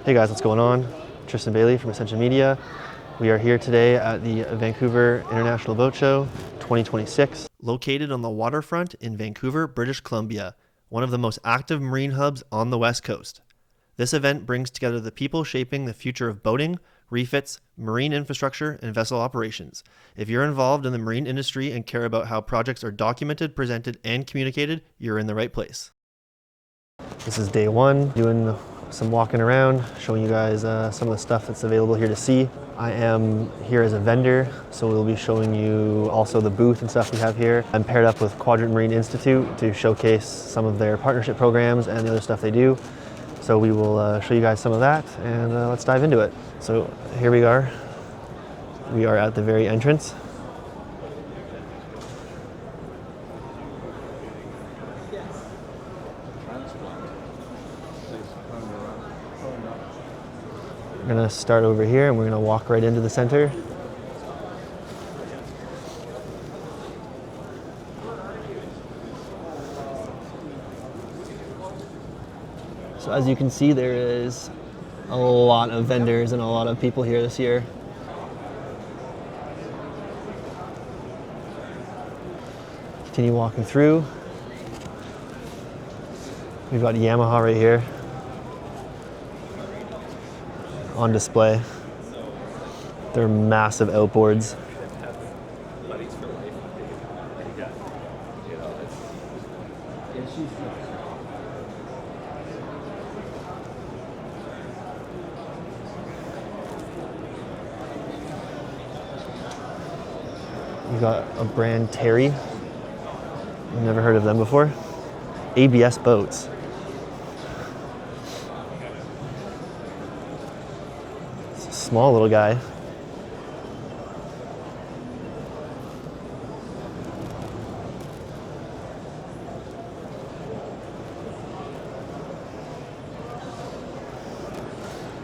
Hey guys, what's going on? Tristan Bailey from Ascension Media. We are here today at the Vancouver International Boat Show 2026, located on the waterfront in Vancouver, British Columbia, one of the most active marine hubs on the West Coast. This event brings together the people shaping the future of boating, refits, marine infrastructure, and vessel operations. If you're involved in the marine industry and care about how projects are documented, presented, and communicated, you're in the right place. This is day one, doing some walking around, showing you guys some of the stuff that's available here to see. I am here as a vendor, so we'll be showing you also the booth and stuff we have here. I'm paired up with Quadrant Marine Institute to showcase some of their partnership programs and the other stuff they do. So we will show you guys some of that, and let's dive into it. So here we are. We are at the very entrance. We're gonna start over here and we're gonna walk right into the center. So as you can see, there is a lot of vendors and a lot of people here this year. Continue walking through. We've got Yamaha right here on display. They're massive outboards. You got a brand Terhi. I've never heard of them before. ABS Boats. It's a small little guy.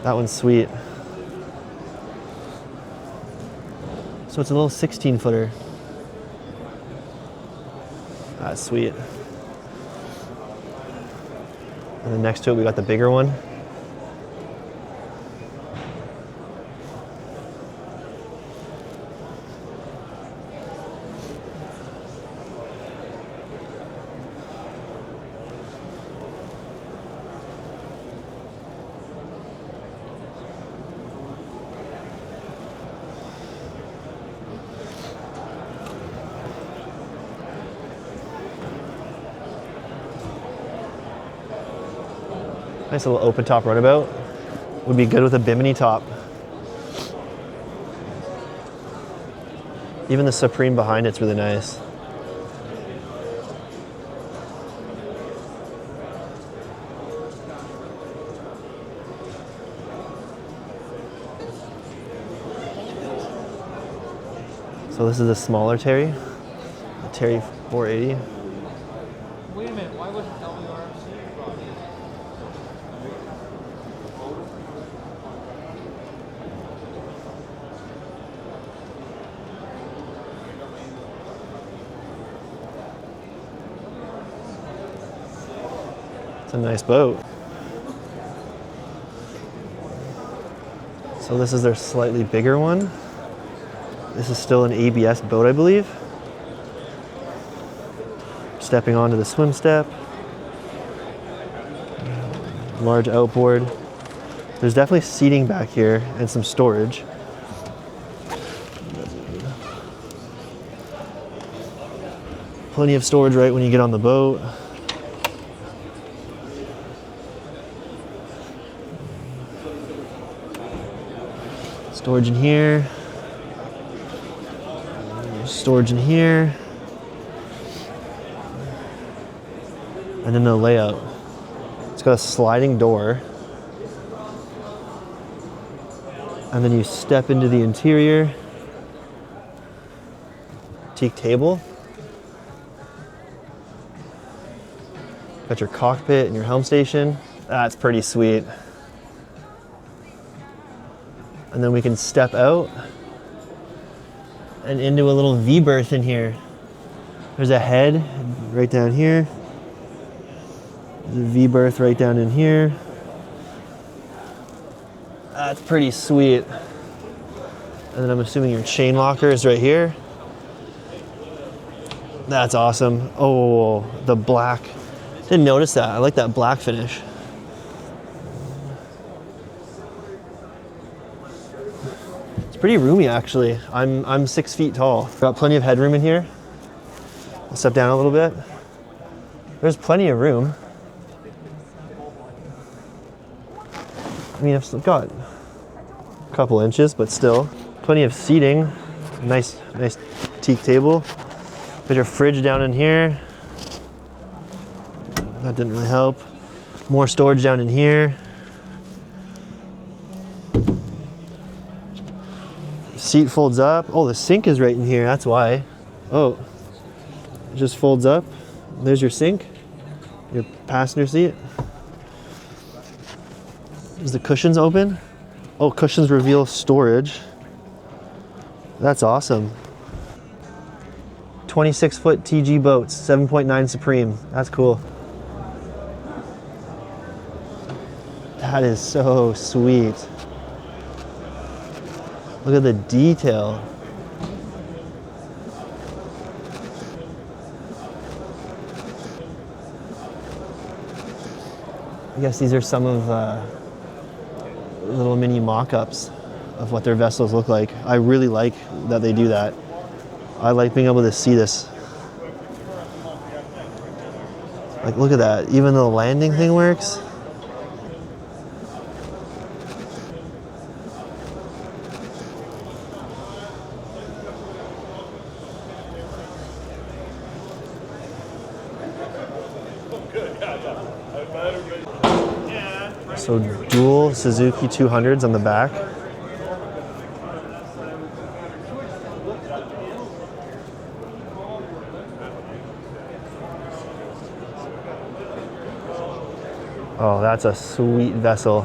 That one's sweet. So it's a little 16-footer. That's sweet. And then next to it, we got the bigger one. Nice little open top runabout. Would be good with a bimini top. Even the Supreme behind it's really nice. So this is a smaller Terhi, a Terhi 480. Wait a minute, why wasn't WRC brought in? It's a nice boat. So this is their slightly bigger one. This is still an ABS boat, I believe. Stepping onto the swim step. Large outboard. There's definitely seating back here and some storage. Plenty of storage right when you get on the boat. Storage in here. Storage in here. And then the layout. It's got a sliding door. And then you step into the interior. Teak table. Got your cockpit and your helm station. That's pretty sweet. And then we can step out and into a little V berth in here. There's a head right down here. There's a V berth right down in here. That's pretty sweet. And then I'm assuming your chain locker is right here. That's awesome. Oh, the black. Didn't notice that. I like that black finish. It's pretty roomy actually. I'm 6 feet tall. Got plenty of headroom in here. I'll step down a little bit. There's plenty of room. I mean, I've still got a couple inches, but still plenty of seating. Nice teak table. Got your fridge down in here. That didn't really help. More storage down in here. Seat folds up. Oh, the sink is right in here. That's why. Oh, it just folds up. There's your sink. Your passenger seat. Is the cushions open? Oh, cushions reveal storage. That's awesome. 26-foot TG boats, 7.9 Supreme. That's cool. That is so sweet. Look at the detail. I guess these are some of little mini mock-ups of what their vessels look like. I really like that they do that. I like being able to see this. Like, look at that. Even the landing thing works. So dual Suzuki 200s on the back. Oh, that's a sweet vessel.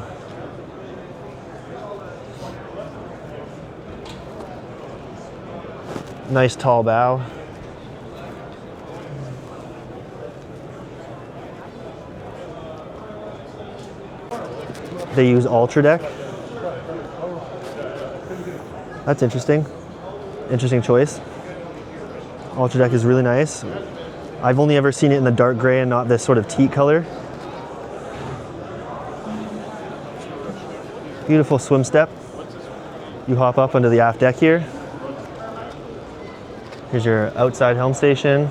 Nice tall bow. They use Ultra Deck. That's interesting. Interesting choice. Ultra Deck is really nice. I've only ever seen it in the dark gray and not this sort of teak color. Beautiful swim step. You hop up onto the aft deck here. Here's your outside helm station.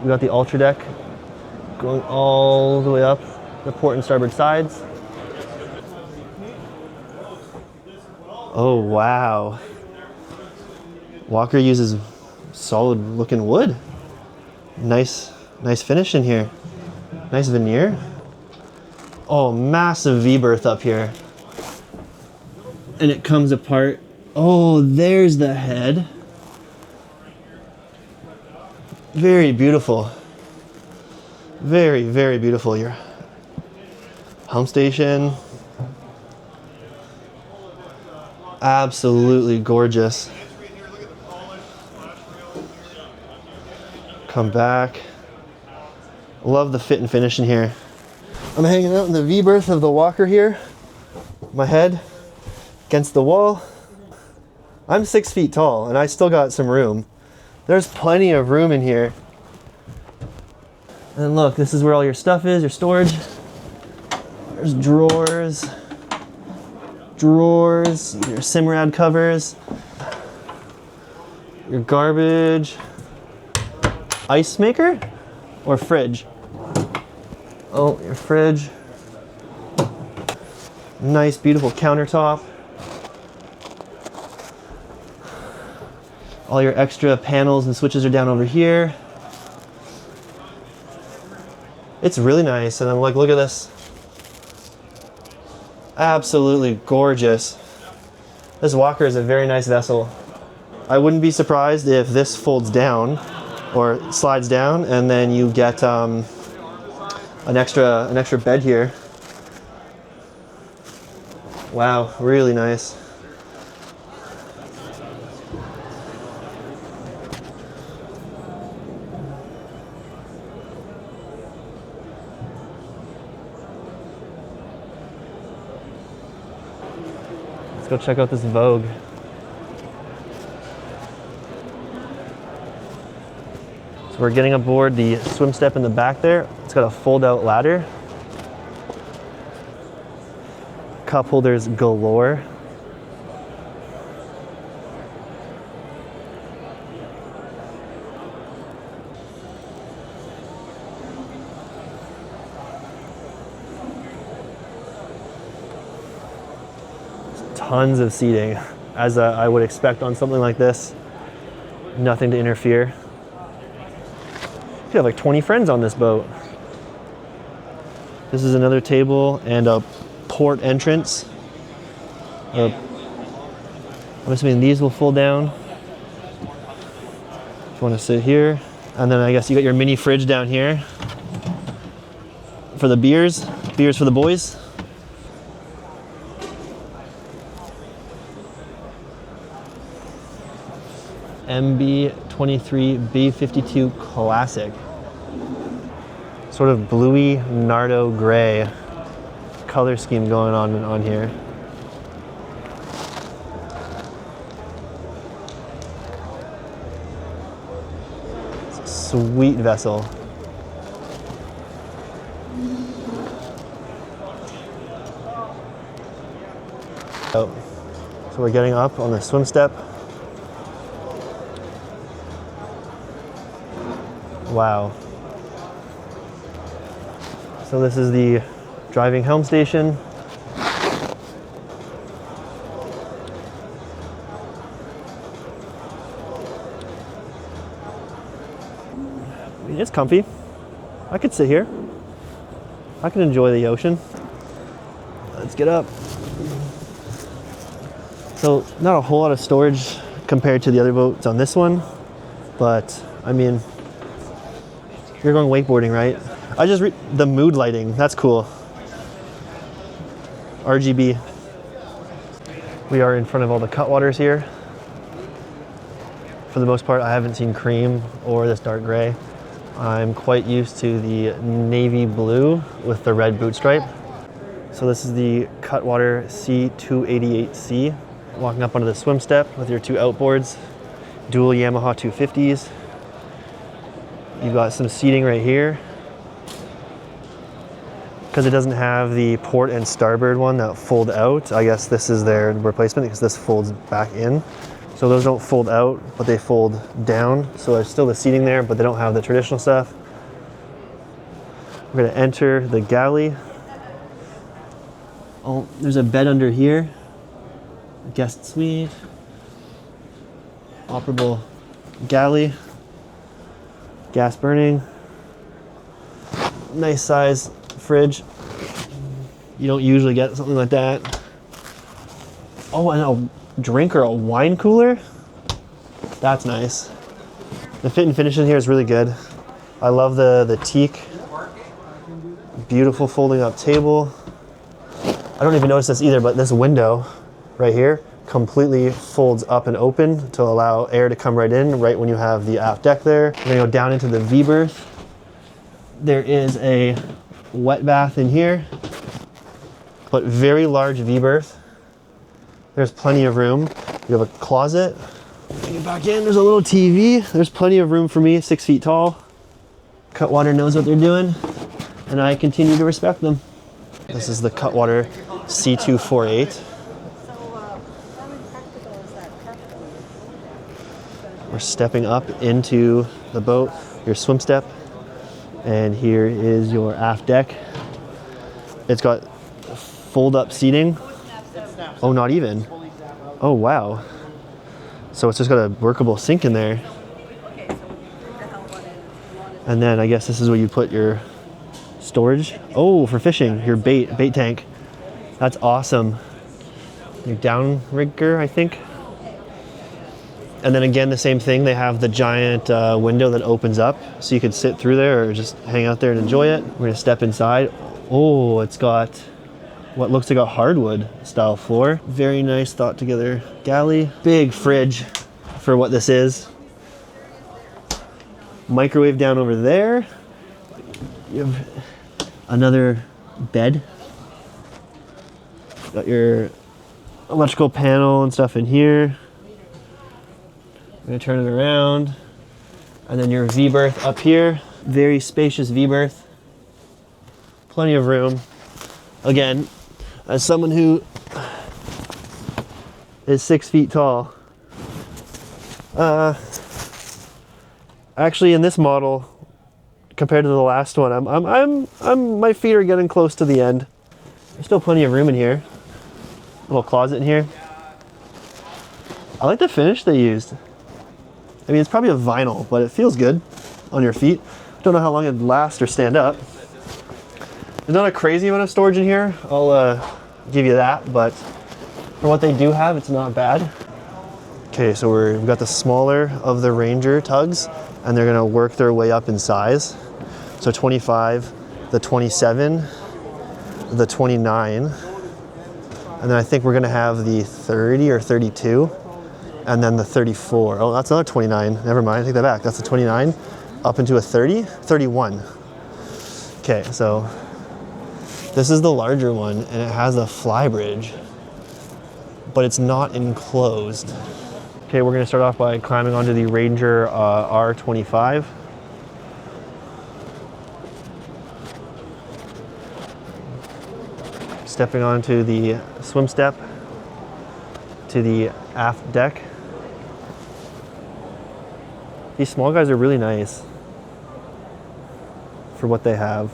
We got the Ultra Deck going all the way up the port and starboard sides. Oh, wow. Walker uses solid looking wood. Nice finish in here. Nice veneer. Oh, massive V-berth up here. And it comes apart. Oh, there's the head. Very beautiful. Very, very beautiful. Your helm station. Absolutely gorgeous. Come back. Love the fit and finish in here. I'm hanging out in the V-berth of the Walker here. My head against the wall. I'm 6 feet tall and I still got some room. There's plenty of room in here. And look, this is where all your stuff is, your storage. There's drawers, your Simrad covers, your garbage, ice maker or fridge? Oh, your fridge. Nice, beautiful countertop. All your extra panels and switches are down over here. It's really nice, and I'm like, look at this. Absolutely gorgeous. This Walker is a very nice vessel. I wouldn't be surprised if this folds down or slides down, and then you get an extra bed here. Wow, really nice. go check out this Vogue. So we're getting aboard the swim step in the back there. It's got a fold-out ladder. Cup holders galore. Tons of seating, as I would expect on something like this. Nothing to interfere. You have like 20 friends on this boat. This is another table and a port entrance. I'm assuming these will fold down. If you want to sit here. And then I guess you got your mini fridge down here for the beers for the boys. MB23B52 Classic. Sort of bluey Nardo gray color scheme going on here. It's a sweet vessel. So we're getting up on the swim step. Wow. So this is the driving helm station. I mean, it's comfy. I could sit here. I can enjoy the ocean. Let's get up. So not a whole lot of storage compared to the other boats on this one, but I mean, you're going wakeboarding, right? I just read the mood lighting. That's cool. RGB. We are in front of all the cutwaters here. For the most part, I haven't seen cream or this dark gray. I'm quite used to the navy blue with the red boot stripe. So this is the Cutwater C288C. Walking up onto the swim step with your two outboards, dual Yamaha 250s. You've got some seating right here. Because it doesn't have the port and starboard one that fold out, I guess this is their replacement because this folds back in. So those don't fold out, but they fold down. So there's still the seating there, but they don't have the traditional stuff. We're gonna enter the galley. Oh, there's a bed under here. Guest suite. Operable galley. Gas burning. Nice size fridge. You don't usually get something like that. Oh, and a drink or a wine cooler. That's nice. The fit and finish in here is really good. I love the teak. Beautiful folding up table. I don't even notice this either, but this window right here completely folds up and open to allow air to come right in right when you have the aft deck there. We're gonna go down into the V berth. There is a wet bath in here, but very large V berth. There's plenty of room. You have a closet. Get back in, there's a little TV. There's plenty of room for me, 6 feet tall. Cutwater knows what they're doing, and I continue to respect them. This is the Cutwater C248. We're stepping up into the boat, your swim step, and here is your aft deck. It's got fold-up seating. Oh, not even. Oh, wow. So it's just got a workable sink in there. And then I guess this is where you put your storage. Oh, for fishing, your bait tank. That's awesome. Your downrigger, I think. And then again, the same thing. They have the giant window that opens up, so you could sit through there or just hang out there and enjoy it. We're gonna step inside. Oh, it's got what looks like a hardwood style floor. Very nice, thought together galley. Big fridge for what this is. Microwave down over there. You have another bed. Got your electrical panel and stuff in here. I'm gonna turn it around. And then your V-berth up here. Very spacious V-berth. Plenty of room. Again, as someone who is 6 feet tall, actually in this model, compared to the last one, my feet are getting close to the end. There's still plenty of room in here. Little closet in here. I like the finish they used. I mean, it's probably a vinyl, but it feels good on your feet. Don't know how long it'd last or stand up. There's not a crazy amount of storage in here, I'll give you that, but for what they do have, it's not bad. Okay, so we've got the smaller of the Ranger tugs, and they're gonna work their way up in size. So 25, the 27, the 29, and then I think we're gonna have the 30 or 32, and then the 34. Oh, that's another 29. Never mind, I take that back. That's the 29 up into a 30, 31. Okay, so this is the larger one, and it has a fly bridge, but it's not enclosed. Okay, we're gonna start off by climbing onto the Ranger R25. Stepping onto the swim step to the aft deck. These small guys are really nice for what they have.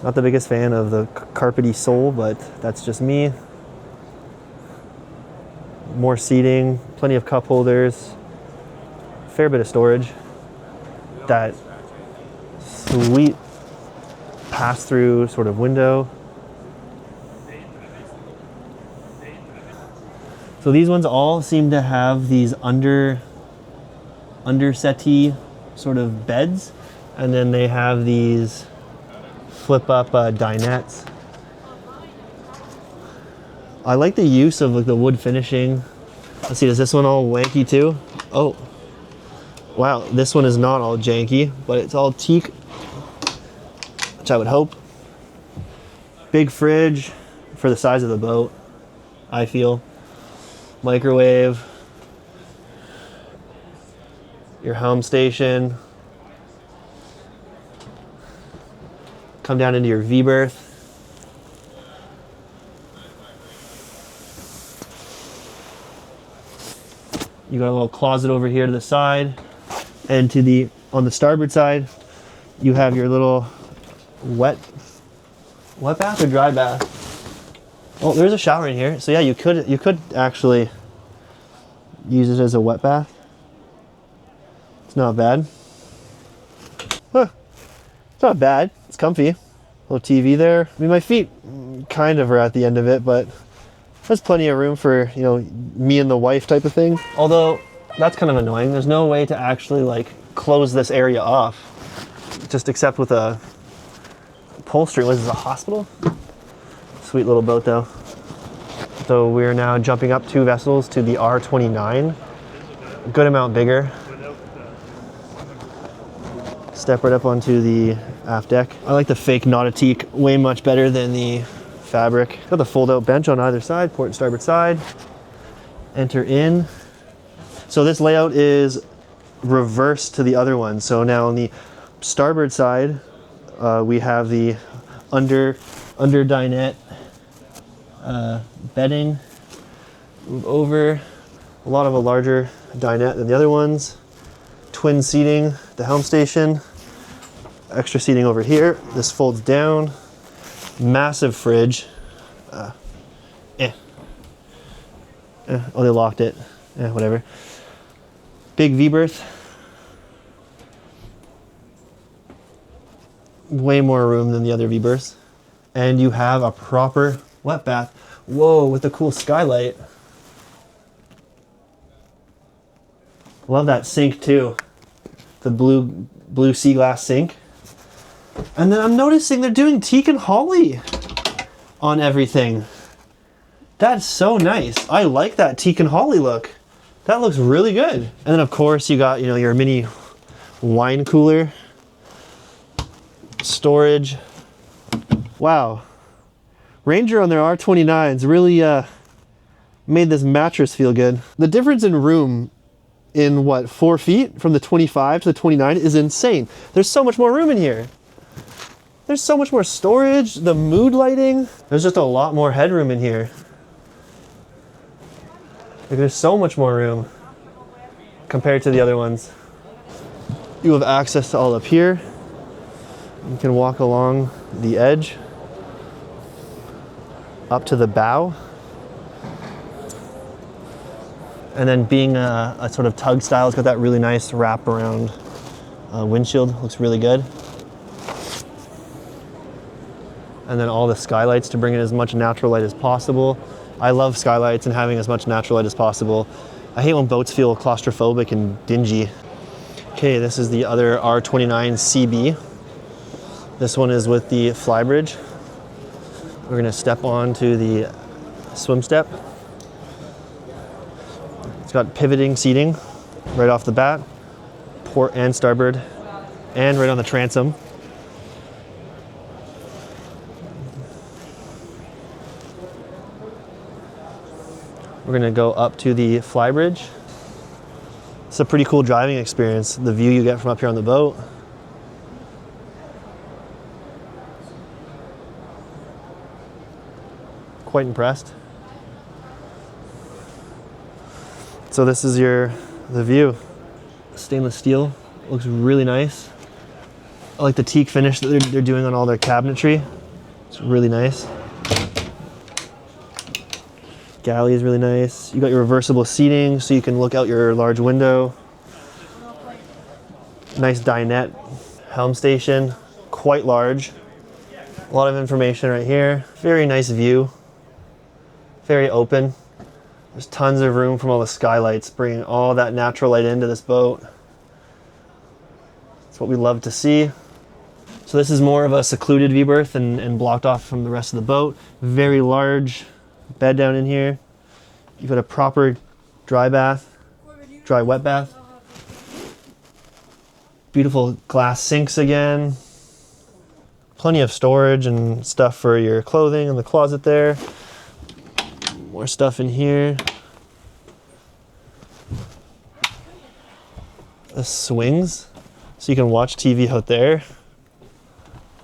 Not the biggest fan of the carpety sole, but that's just me. More seating, plenty of cup holders, fair bit of storage. That sweet pass-through sort of window. So these ones all seem to have these under settee sort of beds, and then they have these flip up dinettes. I like the use of like the wood finishing. Let's see, is this one all wanky too? Oh, wow, this one is not all janky, but it's all teak, which I would hope. Big fridge for the size of the boat, I feel. Microwave. Your helm station. Come down into your V-berth. You got a little closet over here to the side, and on the starboard side, you have your little wet bath or dry bath. Oh, there's a shower in here. So yeah, you could actually use it as a wet bath. It's not bad. Huh. It's not bad. It's comfy. Little TV there. I mean, my feet kind of are at the end of it, but there's plenty of room for, you know, me and the wife type of thing. Although that's kind of annoying. There's no way to actually like close this area off, just except with a upholstery. What is this, a hospital? Sweet little boat though. So we're now jumping up 2 vessels to the R29. A good amount bigger. Step right up onto the aft deck. I like the fake Nautique way much better than the fabric. Got the fold-out bench on either side, port and starboard side. Enter in. So this layout is reverse to the other one. So now on the starboard side, we have the under dinette bedding. Move over. A lot of a larger dinette than the other ones. Twin seating, the helm station. Extra seating over here. This folds down. Massive fridge. Oh, they locked it. Whatever. Big V-berth. Way more room than the other V-berths. And you have a proper wet bath. Whoa, with a cool skylight. Love that sink too. The blue sea glass sink. And then I'm noticing they're doing teak and holly on everything. That's so nice. I like that teak and holly look. That looks really good. And then of course you got, you know, your mini wine cooler. Storage. Wow. Ranger on their R29s really made this mattress feel good. The difference in room in what, 4 feet from the 25 to the 29 is insane. There's so much more room in here. There's so much more storage, the mood lighting. There's just a lot more headroom in here. Like, there's so much more room compared to the other ones. You have access to all up here. You can walk along the edge up to the bow. And then being a sort of tug style, it's got that really nice wrap around windshield. Looks really good. And then all the skylights to bring in as much natural light as possible. I love skylights and having as much natural light as possible. I hate when boats feel claustrophobic and dingy. Okay, this is the other R29 CB. This one is with the flybridge. We're gonna step onto the swim step. It's got pivoting seating right off the bat, port and starboard, and right on the transom. We're gonna go up to the flybridge. It's a pretty cool driving experience, the view you get from up here on the boat. Quite impressed. So this is the view. Stainless steel, looks really nice. I like the teak finish that they're doing on all their cabinetry. It's really nice. Galley is really nice. You got your reversible seating so you can look out your large window. Nice dinette. Helm station, quite large. A lot of information right here. Very nice view. Very open. There's tons of room from all the skylights, bringing all that natural light into this boat. That's what we love to see. So this is more of a secluded V-berth and blocked off from the rest of the boat. Very large bed down in here. You've got a proper dry bath, dry wet bath. Beautiful glass sinks again. Plenty of storage and stuff for your clothing in the closet there. More stuff in here. The swings, so you can watch TV out there.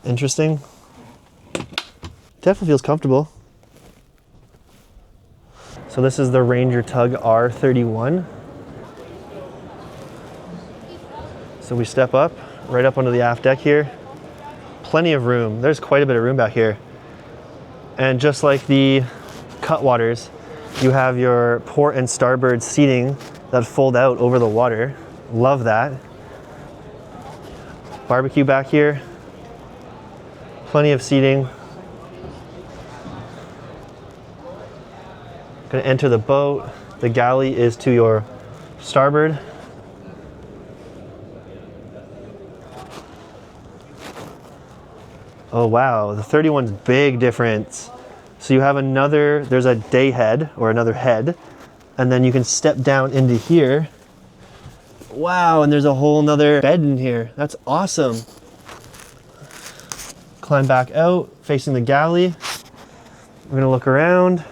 Interesting. Definitely feels comfortable. So this is the Ranger Tug R31. So we step up, right up onto the aft deck here. Plenty of room. There's quite a bit of room back here. And just like the Cutwaters, you have your port and starboard seating that fold out over the water. Love that. Barbecue back here. Plenty of seating. Gonna enter the boat. The galley is to your starboard. Oh wow, the 31's big difference. So you have there's a day head or another head, and then you can step down into here. Wow, and there's a whole nother bed in here. That's awesome. Climb back out, facing the galley. We're gonna look around.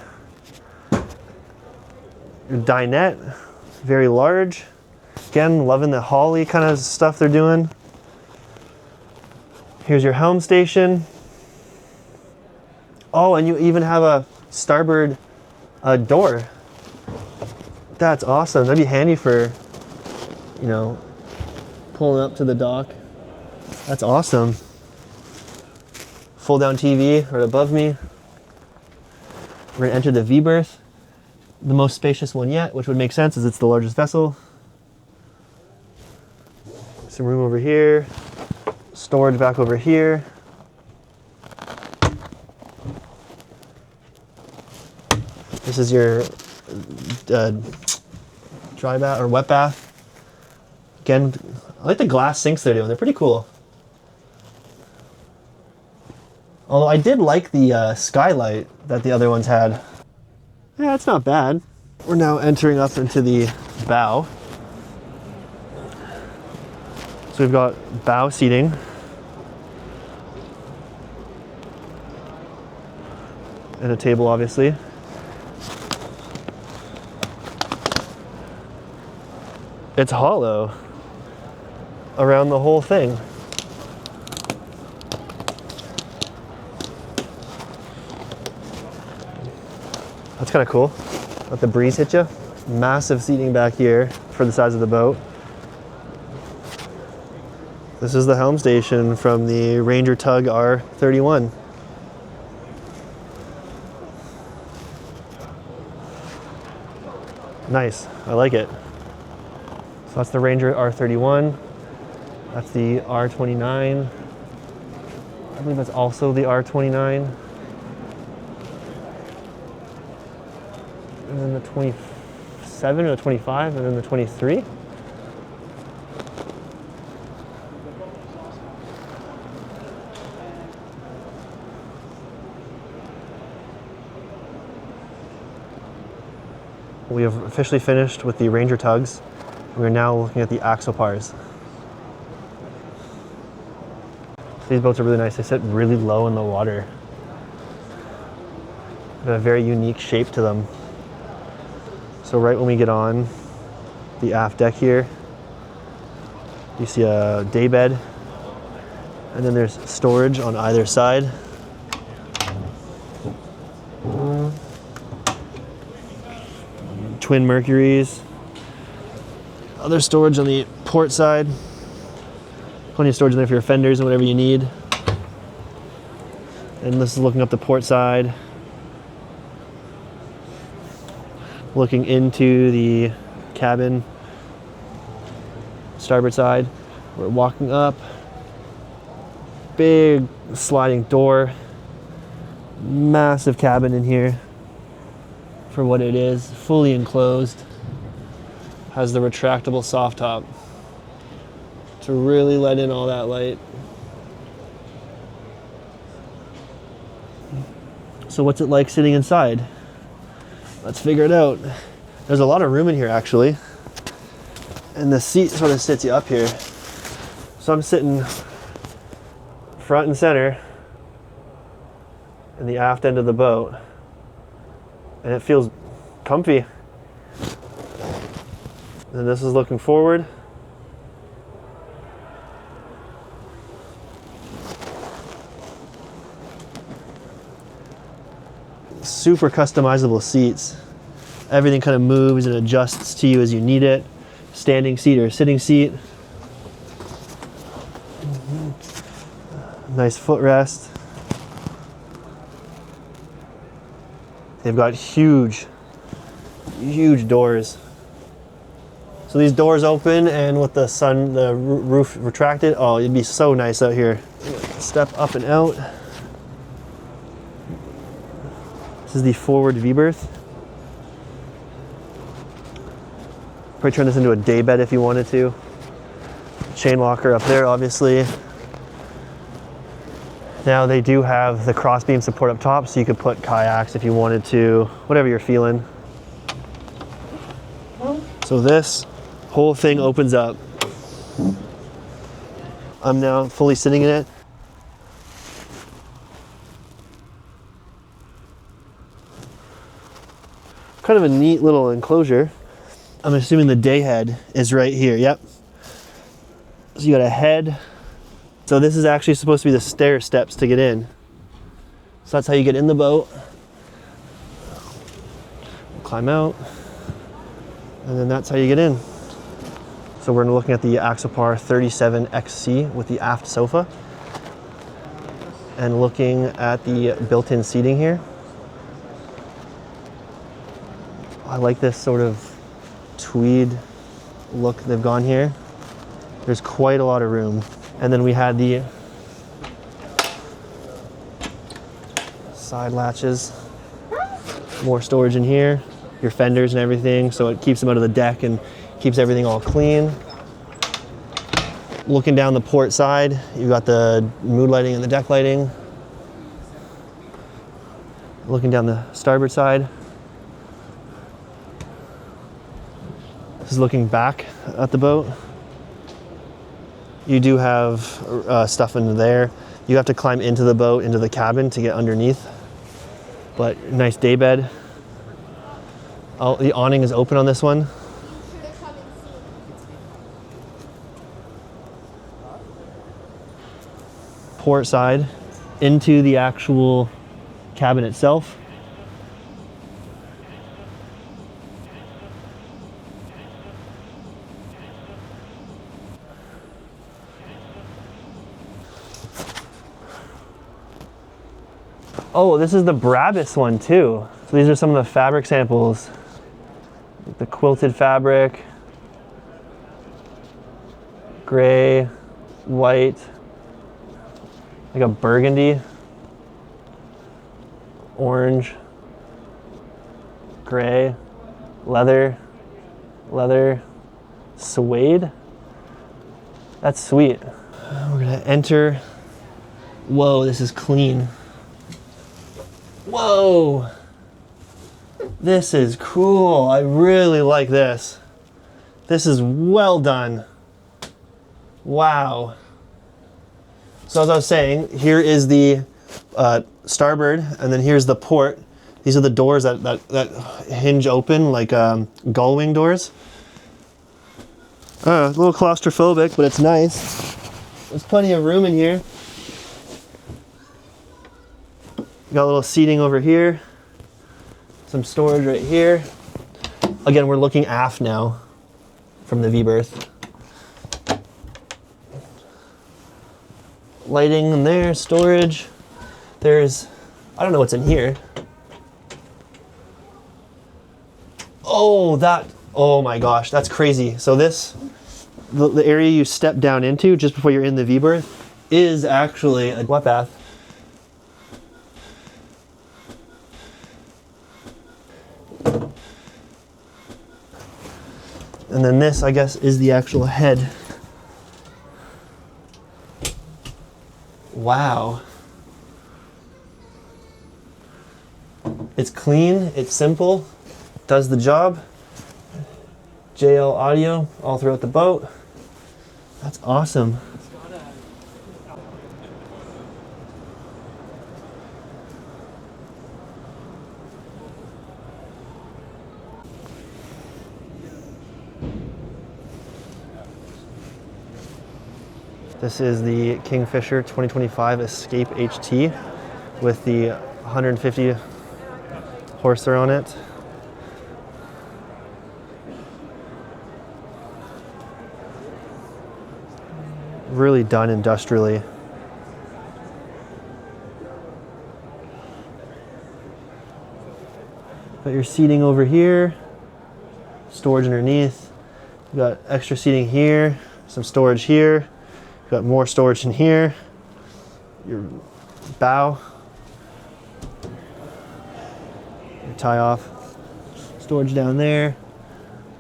Your dinette, very large. Again, loving the holly kind of stuff they're doing. Here's your helm station. Oh, and you even have a starboard door. That's awesome. That'd be handy for, you know, pulling up to the dock. That's awesome. Fold down TV right above me. We're gonna enter the V-berth. The most spacious one yet, which would make sense as it's the largest vessel. Some room over here. Storage back over here. This is your dry bath or wet bath. Again, I like the glass sinks they're doing. They're pretty cool. Although I did like the skylight that the other ones had. Yeah, it's not bad. We're now entering up into the bow. So we've got bow seating. and a table, obviously. It's hollow around the whole thing. That's kind of cool. Let the breeze hit you. Massive seating back here for the size of the boat. This is the helm station from the Ranger Tug R31. Nice, I like it. So that's the Ranger R31. That's the R29. I believe that's also the R29. And then the 27 or the 25, and then the 23. We have officially finished with the Ranger Tugs. We are now looking at the Axopars. These boats are really nice. They sit really low in the water. They have a very unique shape to them. So right when we get on the aft deck here, you see a day bed, and then there's storage on either side. Twin Mercuries. Other storage on the port side. Plenty of storage in there for your fenders and whatever you need. And this is looking up the port side. Looking into the cabin, starboard side. We're walking up. Big sliding door. Massive cabin in here for what it is. Fully enclosed. Has the retractable soft top to really let in all that light. So what's it like sitting inside? Let's figure it out. There's a lot of room in here actually. And the seat sort of sits you up here. So I'm sitting front and center in the aft end of the boat. And it feels comfy. And this is looking forward. Super customizable seats. Everything kind of moves and adjusts to you as you need it. Standing seat or sitting seat. Nice footrest. They've got huge doors. So these doors open, and with the roof retracted, oh, it'd be so nice out here. Step up and out. This is the forward V-berth. Probably turn this into a day bed if you wanted to. Chain locker up there, obviously. Now they do have the crossbeam support up top, so you could put kayaks if you wanted to, whatever you're feeling. So this whole thing opens up. I'm now fully sitting in it. Kind of a neat little enclosure. I'm assuming the day head is right here. Yep. So you got a head. So this is actually supposed to be the stair steps to get in. So that's how you get in the boat. Climb out. And then that's how you get in. So we're looking at the Axopar 37XC with the aft sofa. And looking at the built-in seating here. I like this sort of tweed look they've gone here. There's quite a lot of room. And then we had the side latches. More storage in here. Your fenders and everything, so it keeps them out of the deck and keeps everything all clean. Looking down the port side, you've got the mood lighting and the deck lighting. Looking down the starboard side. This is looking back at the boat. You do have stuff in there. You have to climb into the boat, into the cabin to get underneath. but nice day bed. Oh, the awning is open on this one. Port side into the actual cabin itself. Oh, this is the Brabus one too. So these are some of the fabric samples. The quilted fabric, gray, white, like a burgundy, orange, gray, leather, suede. That's sweet. We're gonna enter. Whoa, this is clean. Whoa, this is cool. I really like this. This is well done. Wow. So as I was saying, here is the starboard, and then here's the port. These are the doors that hinge open like gull wing doors. A little claustrophobic, but it's nice. There's plenty of room in here. Got a little seating over here. Some storage right here. Again, we're looking aft now from the V-berth. Lighting in there, storage. There's, I don't know what's in here. Oh my gosh, that's crazy. So this, the area you step down into just before you're in the V-berth is actually a wet bath. And then this, I guess, is the actual head. Wow. It's clean, it's simple, does the job. JL audio all throughout the boat. That's awesome. This is the KingFisher 2025 Escape HT with the 150 horsepower on it. Really done industrially. Got your seating over here, storage underneath. You got extra seating here, some storage here. Got more storage in here, your bow, your tie off, storage down there.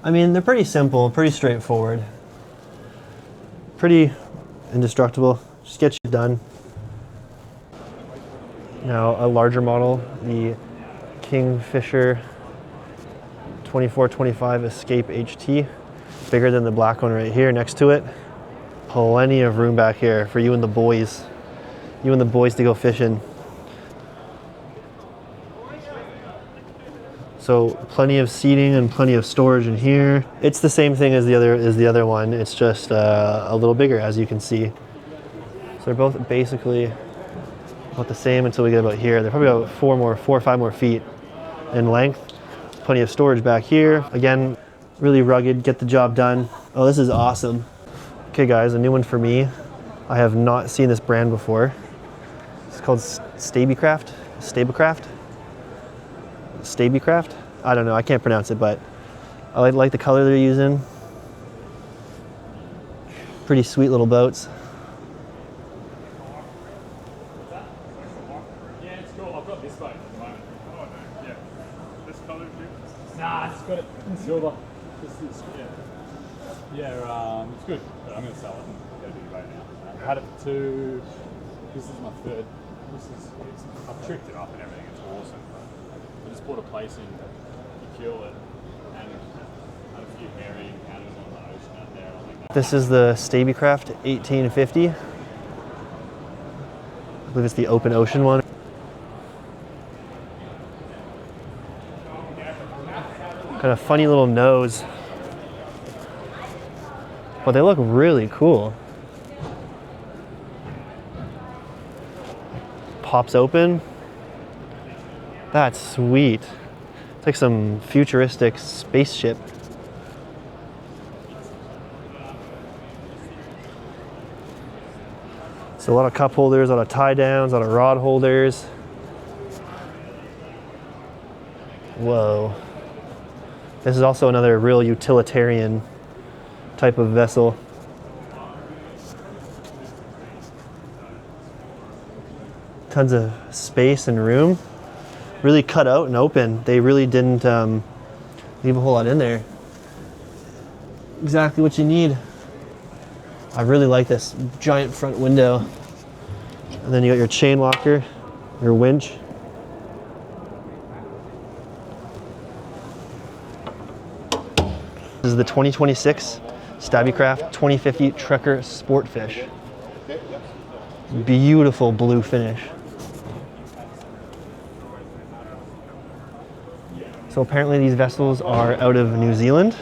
I mean, they're pretty simple, pretty straightforward, pretty indestructible, just get you done. Now a larger model, the KingFisher 24-25 Escape HT, bigger than the black one right here next to it. Plenty of room back here for you and the boys. You and the boys to go fishing. So plenty of seating and plenty of storage in here. It's the same thing as the other one. It's just a little bigger, as you can see. So they're both basically about the same until we get about here. They're probably about 4 or 5 more feet in length. Plenty of storage back here. Again, really rugged, get the job done. Oh, this is awesome. Okay guys, a new one for me. I have not seen this brand before. It's called Stabicraft. I don't know, I can't pronounce it, but I like the color they're using. Pretty sweet little boats. Yeah, it's cool. I've got this boat at the moment. Oh no, yeah. This color too? Nah, it's got it in silver. This is, it's good. But I'm going to sell it and go do the boat now. I've had it for 2. This is my 3rd. I've tricked it up and everything. It's awesome. I just bought a place in Cutwater and had a few hairy animals on the ocean out there. Like that. This is the Stabicraft 1850. I believe it's the open ocean one. Got a funny little nose. But they look really cool. Pops open. That's sweet. It's like some futuristic spaceship. So a lot of cup holders, a lot of tie downs, a lot of rod holders. Whoa. This is also another real utilitarian type of vessel. Tons of space and room. Really cut out and open. They really didn't leave a whole lot in there. Exactly what you need. I really like this giant front window. And then you got your chain locker, your winch. This is the 2026 Stabicraft 2050 Trekker Sportfish. Beautiful blue finish. So apparently these vessels are out of New Zealand,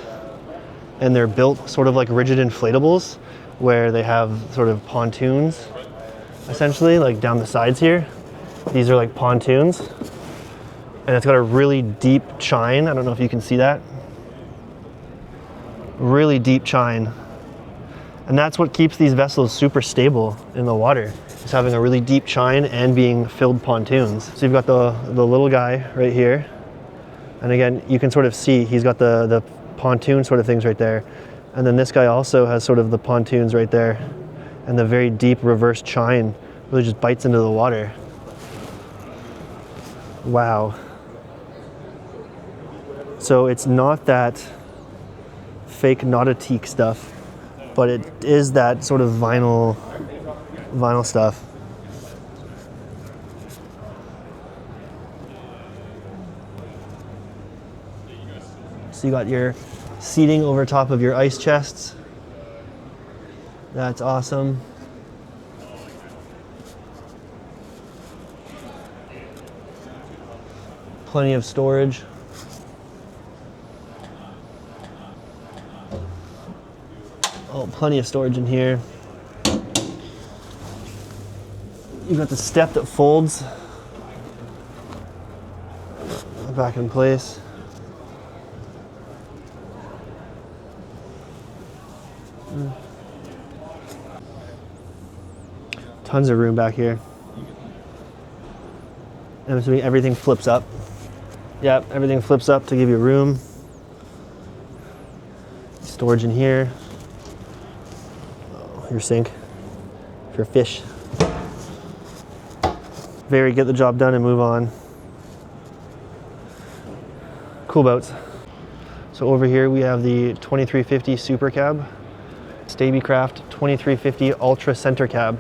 and they're built sort of like rigid inflatables, where they have sort of pontoons, essentially, like down the sides here. These are like pontoons, and it's got a really deep chine. I don't know if you can see that. Really deep chine. And that's what keeps these vessels super stable in the water, is having a really deep chine and being filled pontoons. So you've got the little guy right here. And again, you can sort of see he's got the pontoon sort of things right there. And then this guy also has sort of the pontoons right there. And the very deep reverse chine really just bites into the water. Wow. So it's not that fake Nautique stuff, but it is that sort of vinyl stuff. So you got your seating over top of your ice chests. That's awesome. Plenty of storage. Oh, plenty of storage in here. You've got the step that folds back in place. Tons of room back here. And so everything flips up. Yep, everything flips up to give you room. Storage in here. Oh, your sink for fish. Very get the job done and move on. Cool boats. So over here we have the 2350 Super Cab, Stabicraft 2350 Ultra Center Cab.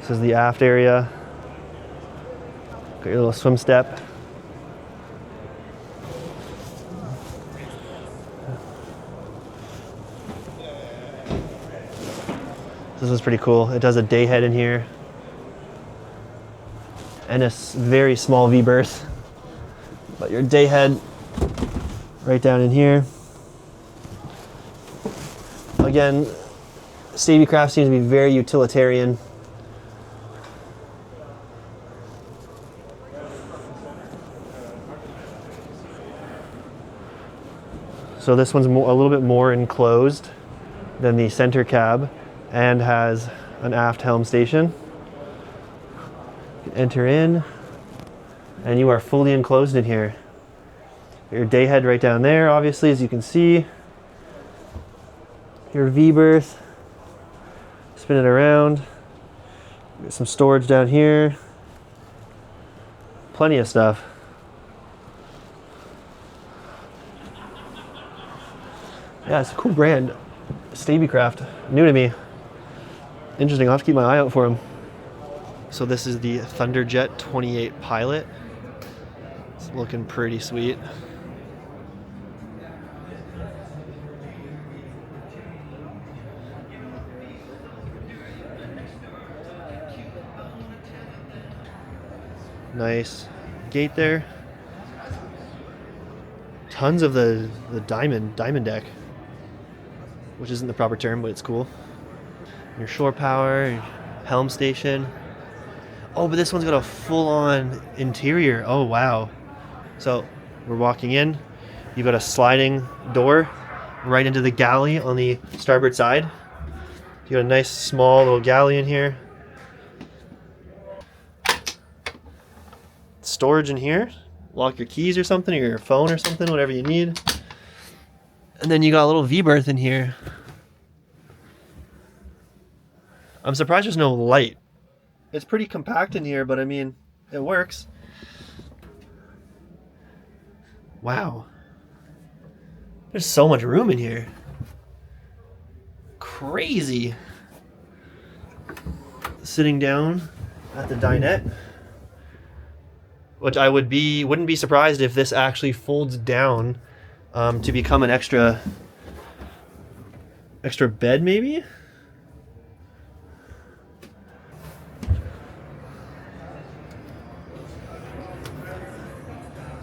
This is the aft area. Got your little swim step. This is pretty cool. It does a day head in here. And a very small V berth. But your day head right down in here. Again, Stabicraft seems to be very utilitarian. So this one's a little bit more enclosed than the center cab and has an aft helm station. You can enter in and you are fully enclosed in here. Your day head right down there, obviously, as you can see. Your V berth, spin it around. Get some storage down here. Plenty of stuff. Yeah, it's a cool brand, Stabicraft, new to me. Interesting, I'll have to keep my eye out for them. So this is the Thunder Jet 28 Pilot. It's looking pretty sweet. Nice gate there. Tons of the diamond deck, which isn't the proper term, but it's cool. Your shore power, your helm station. Oh, but this one's got a full-on interior. Oh, wow. So we're walking in. You've got a sliding door right into the galley on the starboard side. You got a nice small little galley in here. Storage in here. Lock your keys or something, or your phone or something, whatever you need. And then you got a little V-berth in here. I'm surprised there's no light. It's pretty compact in here, but I mean, it works. Wow. There's so much room in here. Crazy. Sitting down at the dinette, which I wouldn't be surprised if this actually folds down to become an extra bed maybe.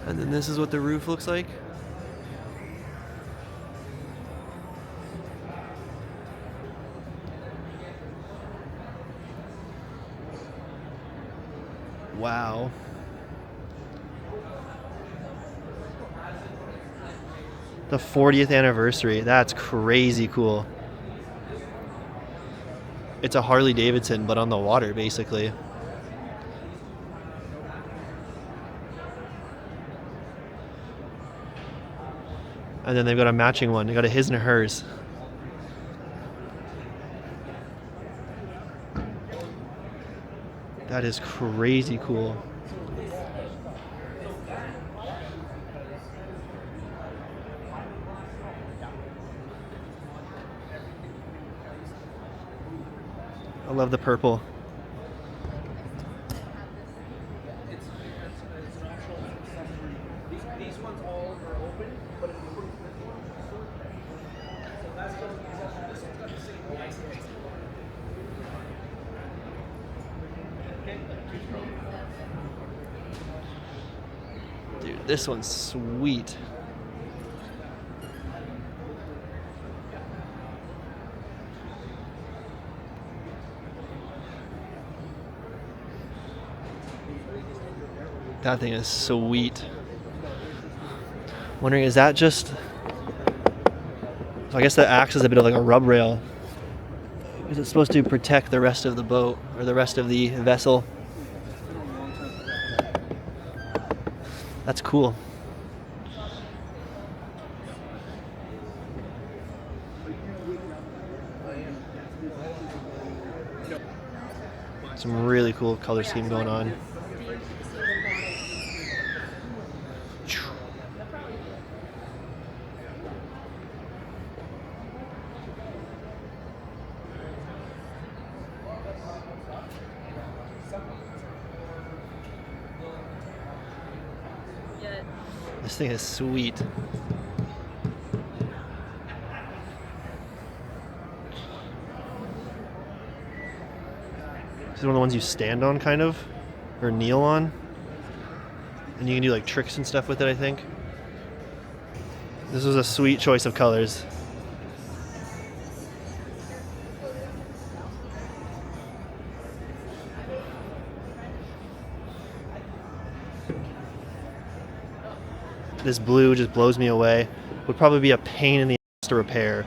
And then this is what the roof looks like. Wow. The 40th anniversary. That's crazy cool. It's a Harley Davidson, but on the water, basically. And then they've got a matching one. They got a his and a hers. That is crazy cool. I love the purple. These ones all are open, but if you look so that's this one's got the same license. Dude, this one's sweet. That thing is sweet. Wondering, is that just... So I guess that acts as a bit of like a rub rail. Is it supposed to protect the rest of the boat or the rest of the vessel? That's cool. Some really cool color scheme going on. This thing is sweet. This is one of the ones you stand on, kind of, or kneel on. And you can do like tricks and stuff with it, I think. This was a sweet choice of colors. This blue just blows me away. Would probably be a pain in the ass to repair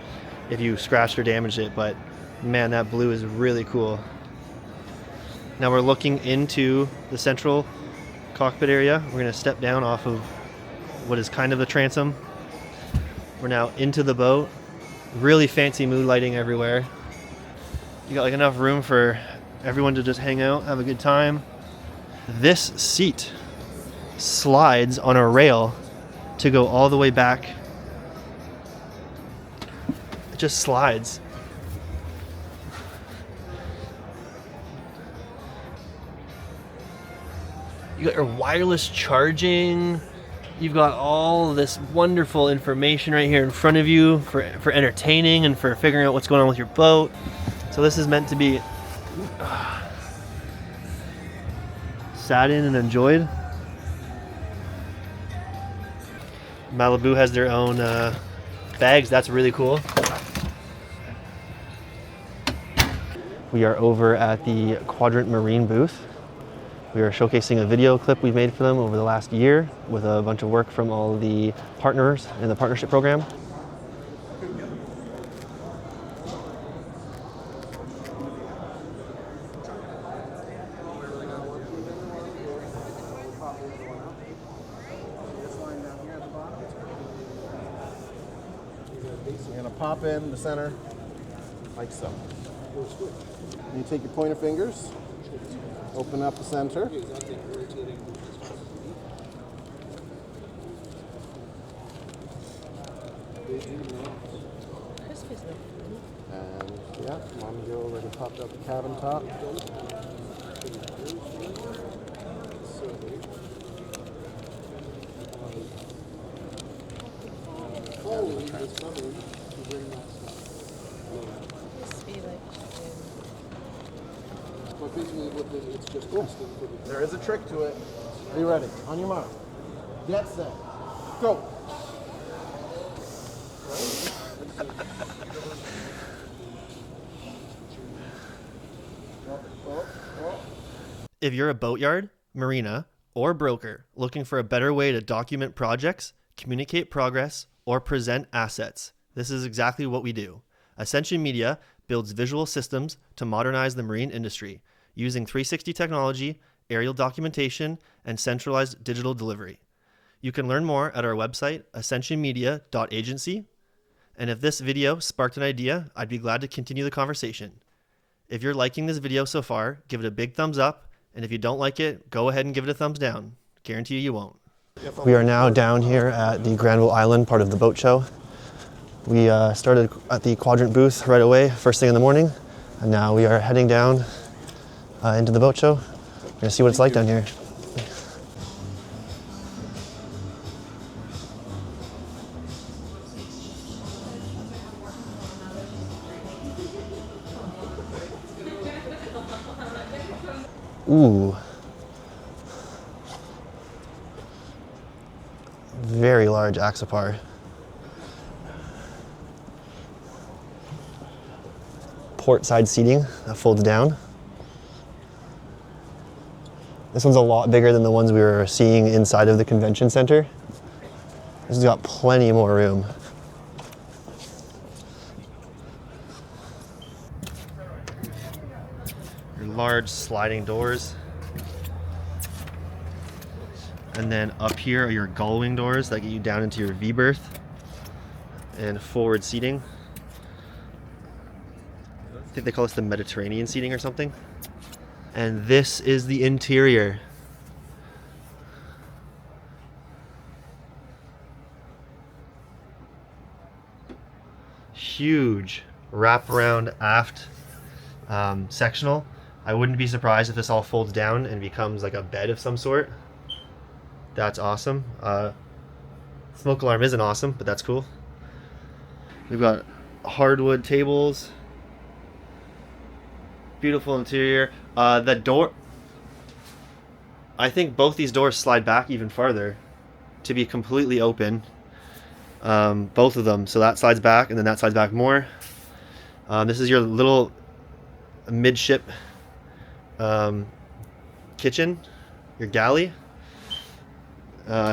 if you scratched or damaged it, but man, that blue is really cool. Now we're looking into the central cockpit area. We're going to step down off of what is kind of the transom. We're now into the boat. Really fancy mood lighting everywhere. You got like enough room for everyone to just hang out, have a good time. This seat slides on a rail to go all the way back. It just slides. You got your wireless charging. You've got all this wonderful information right here in front of you for entertaining and for figuring out what's going on with your boat. So this is meant to be sat in and enjoyed. Malibu has their own bags. That's really cool. We are over at the Quadrant Marine booth. We are showcasing a video clip we've made for them over the last year with a bunch of work from all the partners in the partnership program. You're going to pop in the center like so. And you take your pointer fingers, open up the center. And yeah, Mom and Joe already popped up the cabin top. Cool. There is a trick to it. Are you ready? On your mark. Get set. Go. If you're a boatyard, marina, or broker looking for a better way to document projects, communicate progress, or present assets, this is exactly what we do. Ascension Media builds visual systems to modernize the marine industry using 360 technology, aerial documentation, and centralized digital delivery. You can learn more at our website, ascensionmedia.agency. And if this video sparked an idea, I'd be glad to continue the conversation. If you're liking this video so far, give it a big thumbs up. And if you don't like it, go ahead and give it a thumbs down. Guarantee you won't. We are now down here at the Granville Island part of the boat show. We started at the Quadrant booth right away, first thing in the morning. And now we are heading down into the boat show. We're gonna see what it's like down here. Ooh. Very large Axopar. Port side seating that folds down. This one's a lot bigger than the ones we were seeing inside of the convention center. This has got plenty more room. Your large sliding doors. And then up here are your gullwing doors that get you down into your V-berth and forward seating. I think they call this the Mediterranean seating or something. And this is the interior. Huge wraparound aft sectional. I wouldn't be surprised if this all folds down and becomes like a bed of some sort. That's awesome. Smoke alarm isn't awesome, but that's cool. We've got hardwood tables. Beautiful interior. The door, I think both these doors slide back even farther to be completely open. Both of them. So that slides back and then that slides back more. This is your little midship kitchen, your galley.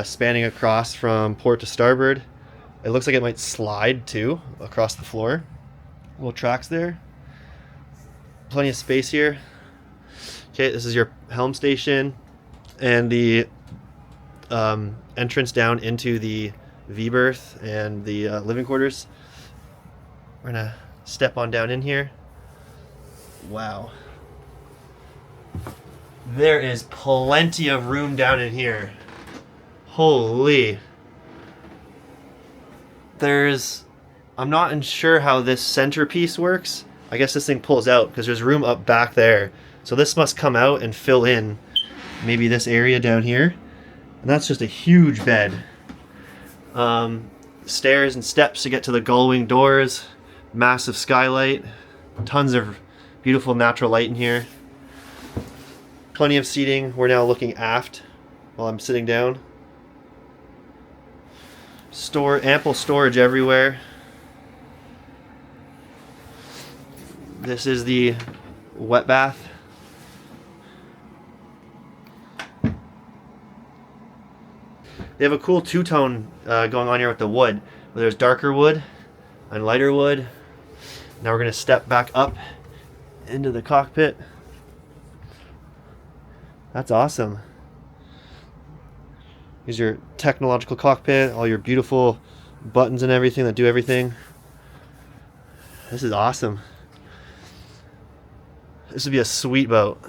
Spanning across from port to starboard. It looks like it might slide too across the floor. Little tracks there. Plenty of space here. Okay, this is your helm station and the entrance down into the V-berth and the living quarters. We're gonna step on down in here. Wow. There is plenty of room down in here. Holy. I'm not sure how this centerpiece works. I guess this thing pulls out because there's room up back there. So this must come out and fill in maybe this area down here. And that's just a huge bed. Stairs and steps to get to the gullwing doors. Massive skylight. Tons of beautiful natural light in here. Plenty of seating. We're now looking aft while I'm sitting down. Ample storage everywhere. This is the wet bath. They have a cool two-tone going on here with the wood. Where there's darker wood and lighter wood. Now we're going to step back up into the cockpit. That's awesome. Here's your technological cockpit, all your beautiful buttons and everything that do everything. This is awesome. This would be a sweet boat.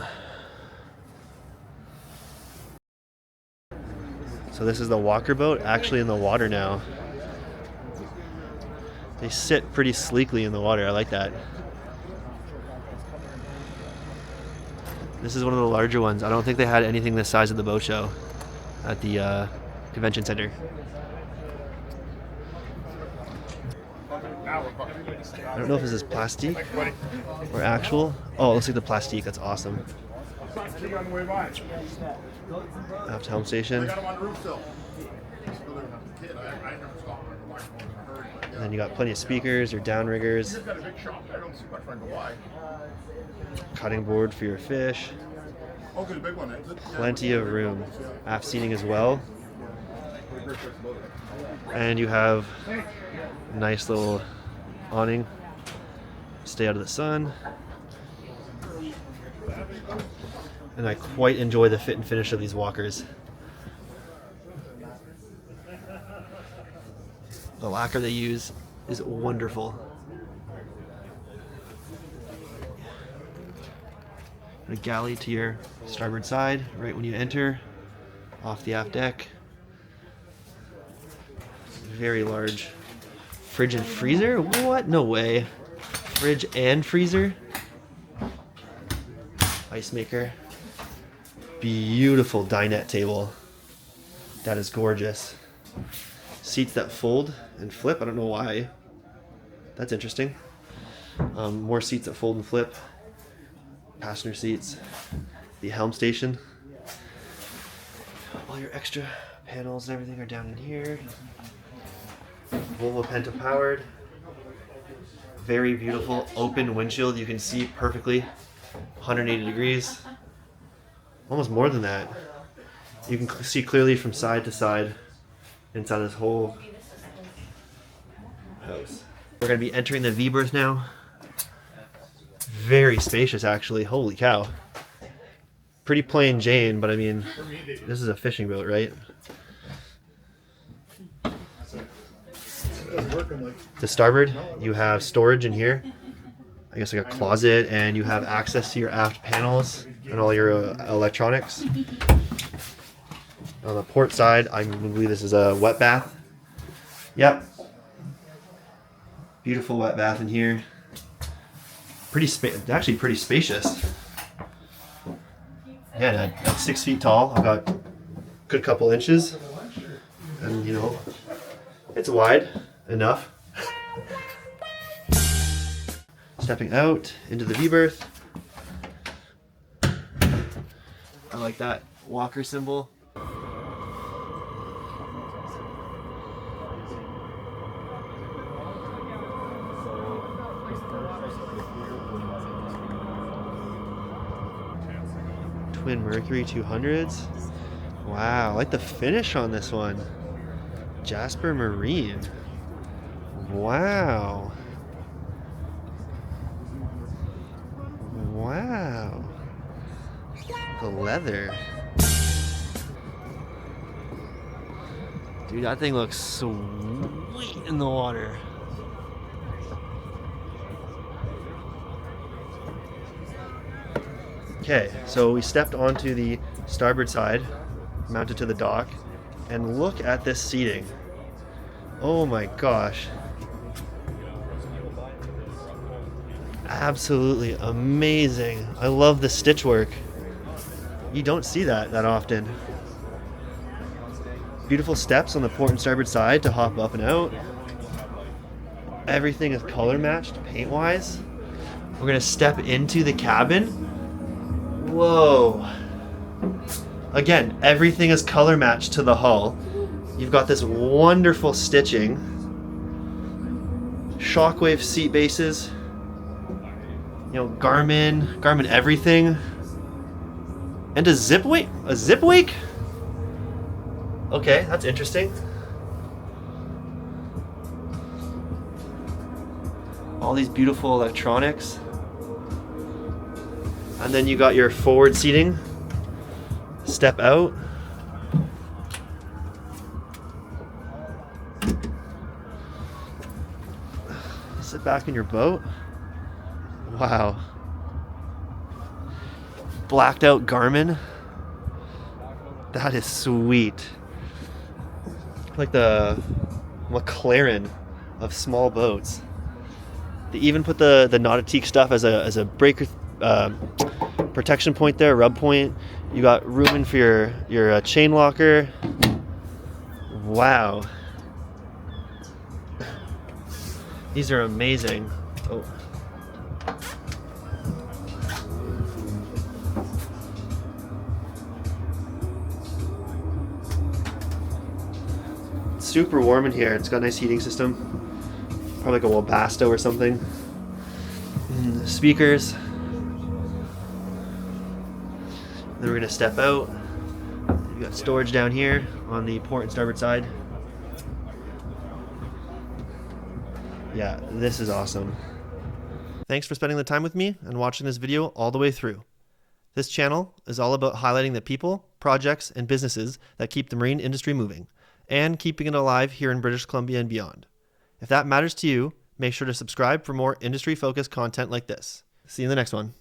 So this is the walker boat, actually in the water now. They sit pretty sleekly in the water. I like that. This is one of the larger ones. I don't think they had anything this size at the boat show at the convention center. I don't know if this is plastic or actual. Oh, it looks like the plastic. That's awesome. Aft helm station. And then you got plenty of speakers, your downriggers. Cutting board for your fish. Plenty of room. Aft seating as well. And you have a nice little awning. Stay out of the sun. And I quite enjoy the fit and finish of these walkers. The lacquer they use is wonderful. A galley to your starboard side right when you enter off the aft deck. Very large fridge and freezer. What? No way. Fridge and freezer. Ice maker. Beautiful dinette table. That is gorgeous. Seats that fold and flip. I don't know why. That's interesting. More seats that fold and flip. Passenger seats. The helm station. All your extra panels and everything are down in here. Volvo Penta powered. Very beautiful open windshield. You can see perfectly 180 degrees. Almost more than that. You can see clearly from side to side inside this whole house. We're going to be entering the V-berth now. Very spacious, actually. Holy cow. Pretty plain Jane, but I mean, this is a fishing boat, right? To starboard, you have storage in here. I guess like a closet, and you have access to your aft panels and all your electronics. On the port side, I believe this is a wet bath. Yep. Beautiful wet bath in here. Actually pretty spacious. Yeah, at 6 feet tall. I've got a good couple inches. And you know, it's wide enough. Stepping out into the V-berth. I like that walker symbol. Twin Mercury 200s. Wow, I like the finish on this one. Jasper Marine. Wow. Wow. The leather. Dude, that thing looks sweet in the water. Okay, so we stepped onto the starboard side, mounted to the dock, and look at this seating. Oh my gosh. Absolutely amazing. I love the stitch work. You don't see that often. Beautiful steps on the port and starboard side to hop up and out. Everything is color matched paint-wise. We're gonna step into the cabin. Whoa. Again, everything is color matched to the hull. You've got this wonderful stitching, shockwave seat bases, you know, Garmin everything, and a zip wake. Okay, that's interesting. All these beautiful electronics. And then you got your forward seating. Step out. Sit back in your boat. Wow. Blacked out Garmin. That is sweet. Like the McLaren of small boats. They even put the Nautique stuff as a breaker protection point there, rub point. You got room in for your chain locker. Wow. These are amazing. Oh. It's super warm in here. It's got a nice heating system. Probably like a Webasto or something. Speakers. Then we're gonna step out. You've got storage down here on the port and starboard side. Yeah, this is awesome. Thanks for spending the time with me and watching this video all the way through. This channel is all about highlighting the people, projects, and businesses that keep the marine industry moving and keeping it alive here in British Columbia and beyond. If that matters to you, make sure to subscribe for more industry-focused content like this. See you in the next one.